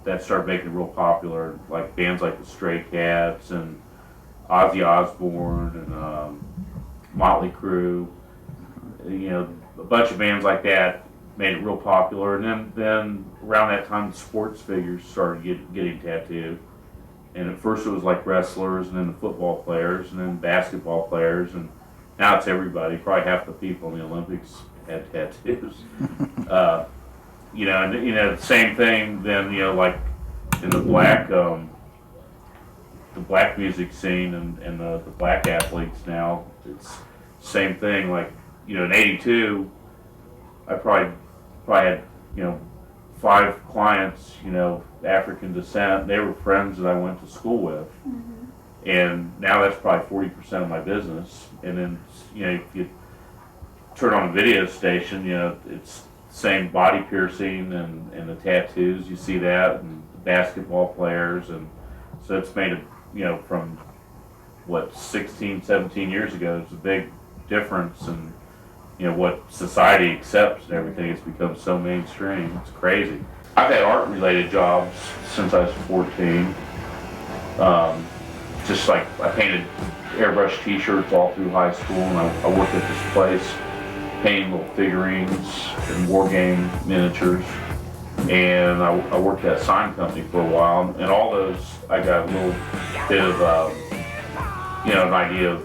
that started making it real popular, like bands like the Stray Cats and Ozzy Osbourne and Motley Crue, a bunch of bands like that made it real popular. And then around that time, the sports figures started getting tattooed. And at first it was like wrestlers, and then the football players, and then basketball players, and now it's everybody. Probably half the people in the Olympics had tattoos. Same thing. Then like in the black music scene and the black athletes now, it's the same thing. Like in '82, I probably had 5 clients, African descent. They were friends that I went to school with, and now that's probably 40% of my business. And then if you turn on a video station, it's the same body piercing and the tattoos. You see that, and the basketball players, and so it's made it, from what 16, 17 years ago. It's a big difference, and what society accepts and everything. It's become so mainstream. It's crazy. I've had art-related jobs since I was 14. Just like I painted airbrush T-shirts all through high school, and I worked at this place painting little figurines and war game miniatures. And I worked at a sign company for a while, and all those I got a little bit of an idea of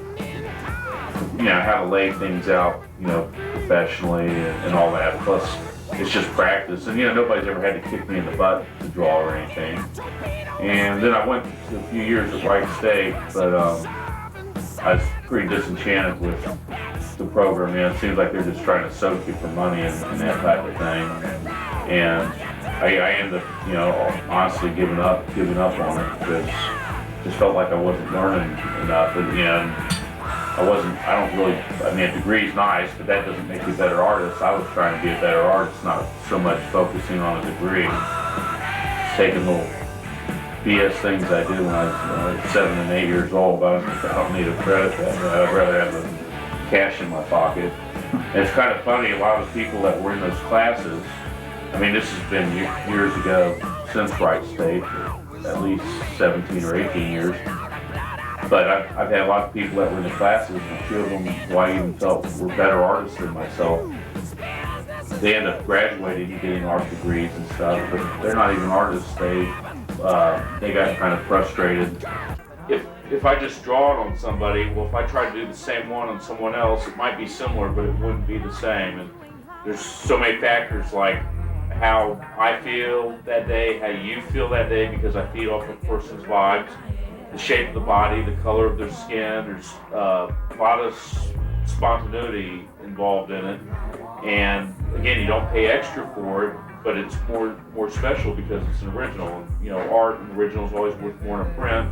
how to lay things out, professionally and all that. Plus, it's just practice, and nobody's ever had to kick me in the butt to draw or anything. And then I went to a few years at Wright State, but I was pretty disenchanted with the program. It seems like they're just trying to soak you for money and that type of thing. And I ended up, honestly giving up on it because just felt like I wasn't learning enough. And a degree's nice, but that doesn't make you a better artist. I was trying to be a better artist, not so much focusing on a degree. Just taking little BS things I did when I was 7 and 8 years old. I don't need a credit for that. I'd rather have the cash in my pocket. And it's kind of funny, a lot of the people that were in those classes, this has been years ago since Wright State, at least 17 or 18 years. But I've had a lot of people that were in the classes, and a few of them who I even felt were better artists than myself. They end up graduating and getting art degrees and stuff, but they're not even artists. They got kind of frustrated. If I just draw it on somebody, if I try to do the same one on someone else, it might be similar, but it wouldn't be the same. And there's so many factors, like how I feel that day, how you feel that day, because I feed off a person's vibes. The shape of the body, the color of their skin. There's a lot of spontaneity involved in it, and again, you don't pay extra for it, but it's more special because it's an original. And, art and original is always worth more than a print.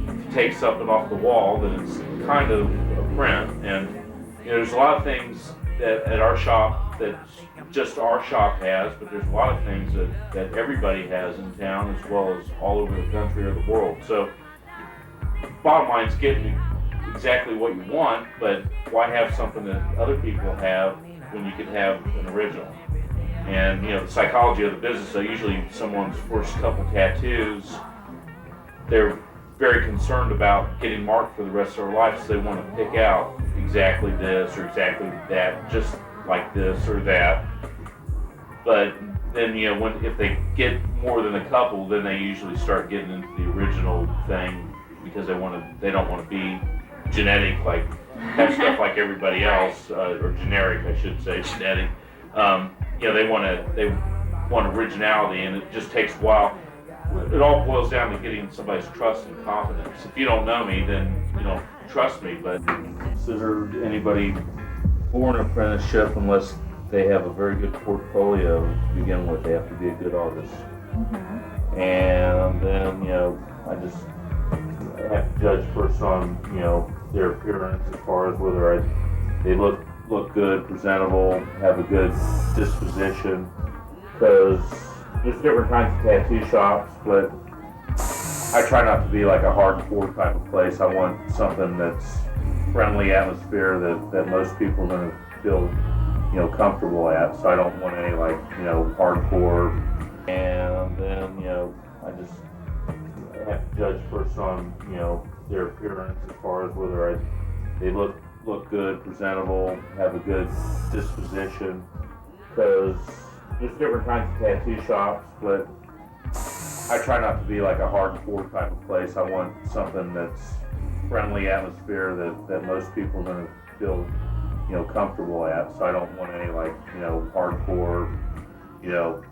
If you take something off the wall, then it's kind of a print. And there's a lot of things that at our shop that just our shop has, but there's a lot of things that everybody has in town, as well as all over the country or the world. So bottom line is getting exactly what you want, but why have something that other people have when you could have an original? And the psychology of the business, so usually someone's first couple tattoos, they're very concerned about getting marked for the rest of their life, so they want to pick out exactly this or exactly that, just like this or that. But then if they get more than a couple, then they usually start getting into the original thing, because they don't want to be genetic, like have stuff like everybody else, or generic, I should say, genetic. They want originality, and it just takes a while. It all boils down to getting somebody's trust and confidence. If you don't know me, then you don't trust me. But consider anybody for an apprenticeship unless they have a very good portfolio to begin with. They have to be a good artist. And then I just have to judge first on their appearance, as far as whether they look good, presentable, have a good disposition. Because there's different kinds of tattoo shops, but I try not to be like a hardcore type of place. I want something that's friendly atmosphere that most people are going to feel comfortable at. So I don't want any hardcore. And then I just have to judge a person on, you know, their appearance as far as whether they look good, presentable, have a good disposition. Because there's different kinds of tattoo shops, but I try not to be like a hardcore type of place. I want something that's friendly atmosphere that most people are going to feel, you know, comfortable at. So I don't want any like, you know, hardcore, you know,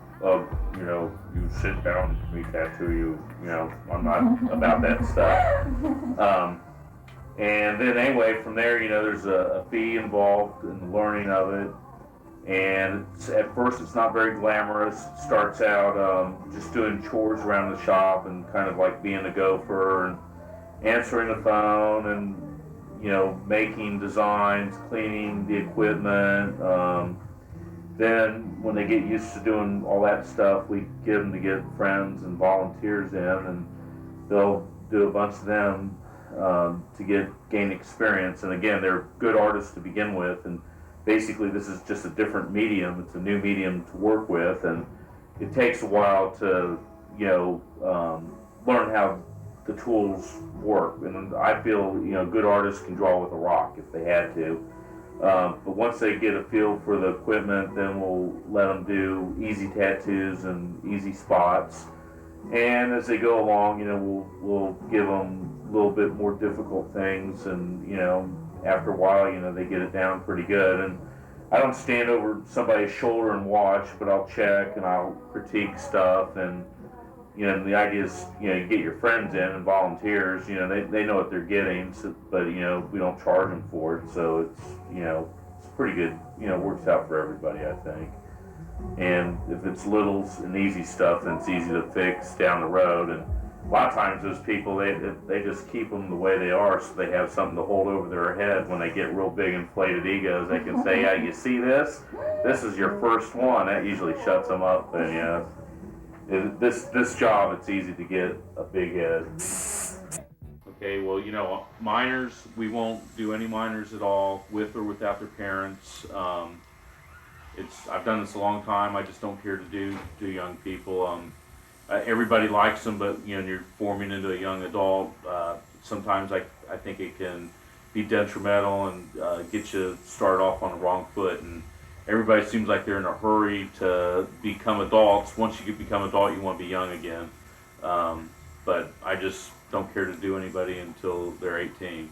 you sit down and we tattoo you. You know, I'm not about that stuff. And then anyway, from there, you know, there's a fee involved in the learning of it. And at first it's not very glamorous. It starts out just doing chores around the shop and kind of like being a gopher and answering the phone and, you know, making designs, cleaning the equipment. Then when they get used to doing all that stuff, we get them to get friends and volunteers in, and they'll do a bunch of them to gain experience. And again, they're good artists to begin with, and basically this is just a different medium. It's a new medium to work with, and it takes a while to, you know, learn how the tools work. And I feel, you know, good artists can draw with a rock if they had to. But once they get a feel for the equipment, then we'll let them do easy tattoos and easy spots. And as they go along, you know, we'll give them a little bit more difficult things, and, you know, after a while, you know, they get it down pretty good. And I don't stand over somebody's shoulder and watch, but I'll check and I'll critique stuff. And, you know, the idea is, you know, you get your friends in and volunteers, you know, they know what they're getting, so, but, you know, we don't charge them for it. So it's, you know, it's pretty good, you know, works out for everybody, I think. And if it's littles and easy stuff, then it's easy to fix down the road. And a lot of times those people, they just keep them the way they are, so they have something to hold over their head when they get real big inflated egos. They can say, yeah, you see this? This is your first one. That usually shuts them up. And, you know, this job, it's easy to get a big head. Okay, well, you know, minors, we won't do any minors at all, with or without their parents. I've done this a long time. I just don't care to do young people. Everybody likes them, but, you know, you're forming into a young adult. Sometimes I think it can be detrimental and get you started off on the wrong foot. And everybody seems like they're in a hurry to become adults. Once you become adult, you want to be young again. But I just don't care to do anybody until they're 18.